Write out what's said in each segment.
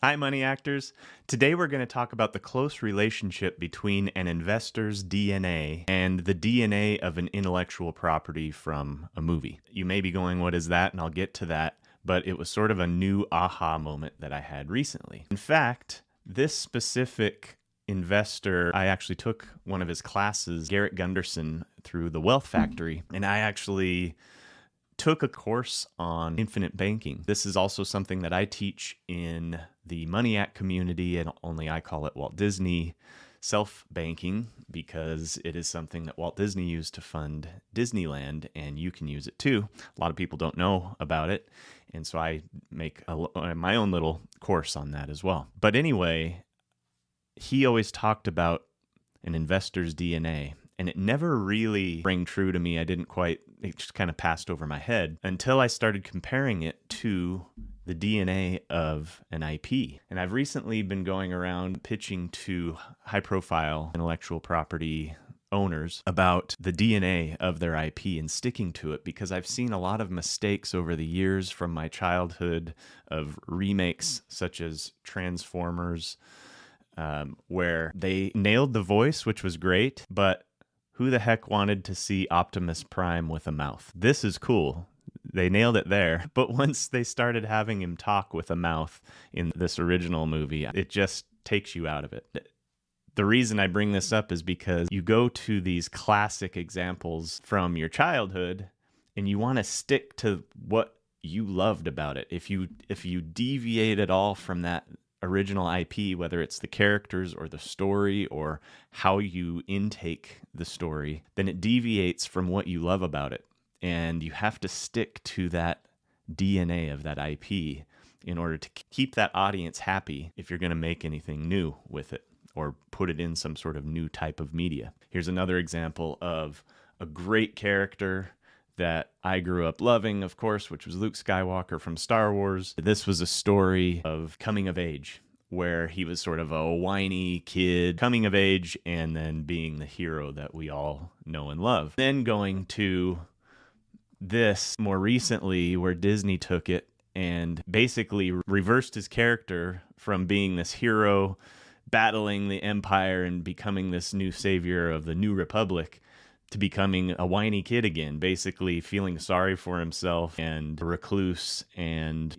Hi, money actors. Today we're going to talk about the close relationship between an investor's DNA and the DNA of an intellectual property from a movie. You may be going, what is that? And I'll get to that. But it was sort of a new aha moment that I had recently. In fact, this specific investor, I actually took one of his classes, Garrett Gunderson, through the Wealth Factory, and I actually took a course on infinite banking. This is also something that I teach in the Money Act community, and only I call it Walt Disney self-banking because it is something that Walt Disney used to fund Disneyland, and you can use it too. A lot of people don't know about it, and so I make my own little course on that as well. But anyway, he always talked about an investor's DNA, and it never really rang true to me. It just kind of passed over my head until I started comparing it to the DNA of an IP. And I've recently been going around pitching to high-profile intellectual property owners about the DNA of their IP and sticking to it, because I've seen a lot of mistakes over the years from my childhood of remakes such as Transformers, where they nailed the voice, which was great, but who the heck wanted to see Optimus Prime with a mouth? This is cool. They nailed it there. But once they started having him talk with a mouth in this original movie, it just takes you out of it. The reason I bring this up is because you go to these classic examples from your childhood and you want to stick to what you loved about it. If you deviate at all from that original IP, whether it's the characters or the story or how you intake the story, then it deviates from what you love about it. And you have to stick to that DNA of that IP in order to keep that audience happy if you're going to make anything new with it or put it in some sort of new type of media. Here's another example of a great character that I grew up loving, of course, which was Luke Skywalker from Star Wars. This was a story of coming of age, where he was sort of a whiny kid coming of age and then being the hero that we all know and love. Then going to this more recently, where Disney took it and basically reversed his character from being this hero battling the Empire and becoming this new savior of the New Republic to becoming a whiny kid again, basically feeling sorry for himself and a recluse and,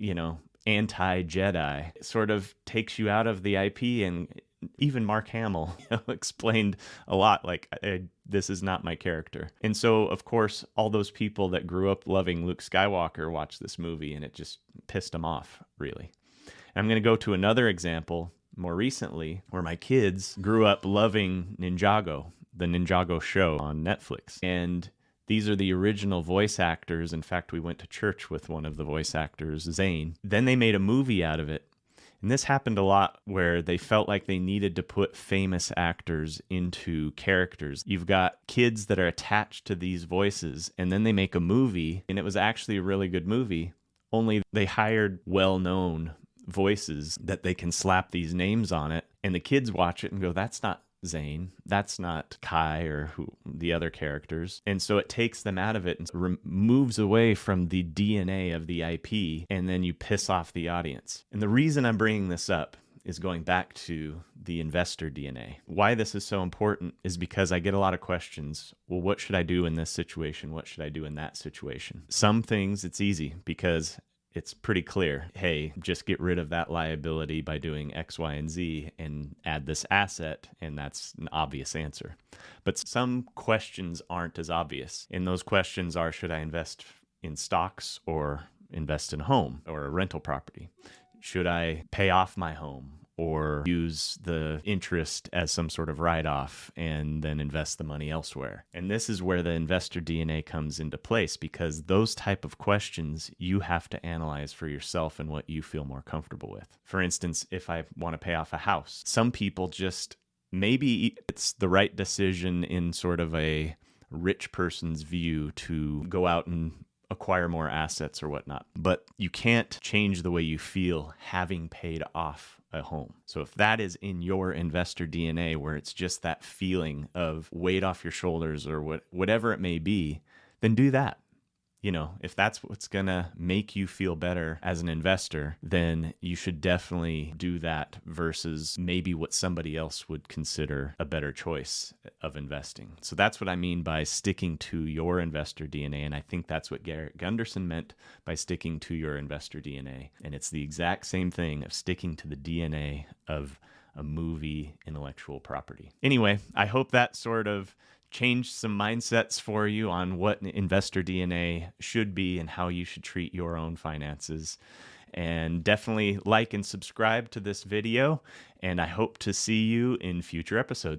anti-Jedi. It sort of takes you out of the IP, and even Mark Hamill explained a lot, like, this is not my character. And so, of course, all those people that grew up loving Luke Skywalker watched this movie, and it just pissed them off, really. And I'm going to go to another example more recently, where my kids grew up loving Ninjago, the Ninjago show on Netflix. And these are the original voice actors. In fact, we went to church with one of the voice actors, Zane. Then they made a movie out of it. And this happened a lot where they felt like they needed to put famous actors into characters. You've got kids that are attached to these voices, and then they make a movie, and it was actually a really good movie, only they hired well-known voices that they can slap these names on it, and the kids watch it and go, that's not Zane, that's not Kai or the other characters. And so it takes them out of it and moves away from the DNA of the IP, and then you piss off the audience. And the reason I'm bringing this up is going back to the investor DNA. Why this is so important is because I get a lot of questions. Well, what should I do in this situation? What should I do in that situation? Some things it's easy because it's pretty clear. Hey, just get rid of that liability by doing X, Y, and Z and add this asset, and that's an obvious answer. But some questions aren't as obvious. And those questions are, should I invest in stocks or invest in a home or a rental property? Should I pay off my home or use the interest as some sort of write-off and then invest the money elsewhere? And this is where the investor DNA comes into place, because those type of questions you have to analyze for yourself and what you feel more comfortable with. For instance, if I want to pay off a house, some people just, maybe it's the right decision in sort of a rich person's view to go out and acquire more assets or whatnot, but you can't change the way you feel having paid off a home. So if that is in your investor DNA, where it's just that feeling of weight off your shoulders or whatever it may be, then do that. if that's what's going to make you feel better as an investor, then you should definitely do that versus maybe what somebody else would consider a better choice of investing. So that's what I mean by sticking to your investor DNA. And I think that's what Garrett Gunderson meant by sticking to your investor DNA. And it's the exact same thing of sticking to the DNA of a movie intellectual property. Anyway, I hope that sort of changed some mindsets for you on what investor DNA should be and how you should treat your own finances. And definitely like and subscribe to this video, and I hope to see you in future episodes.